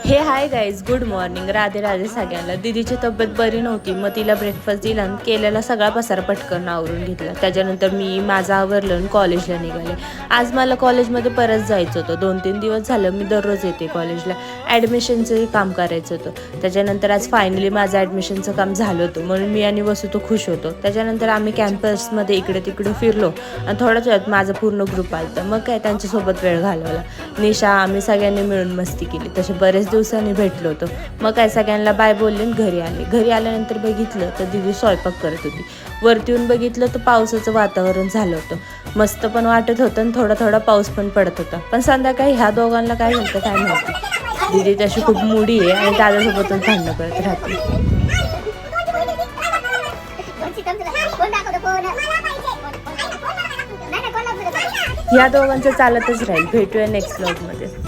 हे hi guys, good morning. Radhe Radhe सगळ्यांना. दीदीची तब्येत बरी नव्हती, मग तिला ब्रेकफास्ट दिला आणि केलेला सगळा पसारा पटकन आवरून घेतला. त्याच्यानंतर मी माझं आवरलं आणि कॉलेजला निघाले. आज मला कॉलेजमध्ये परत जायचं होतं. 2-3 दिवस झालं मी दररोज येते कॉलेजला. ॲडमिशनचंही काम करायचं होतं. त्याच्यानंतर आज फायनली माझं ॲडमिशनचं काम झालं होतं, म्हणून मी आणि वसू तो खुश होतो. त्याच्यानंतर आम्ही कॅम्पसमध्ये इकडे तिकडे फिरलो आणि थोड्याच वेळात माझा पूर्ण ग्रुप आला. मग काय त्यांच्यासोबत वेळ घालवला. निशा आम्ही सगळ्यांनी मिळून मस्ती केली. तसे बरेच दिवसांनी भेटलो होतो. मग काय सगळ्यांना बाय बोलले आणि घरी आले. घरी आल्यानंतर बघितलं तर दीदी स्वयंपाक करत होती. वरती येऊन बघितलं तर पावसाचं वातावरण झालं होतं. मस्त पण वाटत होतं आणि थोडा थोडा पाऊस पण पडत होता. पण संध्याकाळी ह्या दोघांना काय झालं काय माहिती. दीदी तशी खूप मुडी आहे आणि दादासोबतच भांडणं करत राहते. ह्या दोघांचं चालतच राहील. भेटूया नेक्स्ट व्लॉगमध्ये.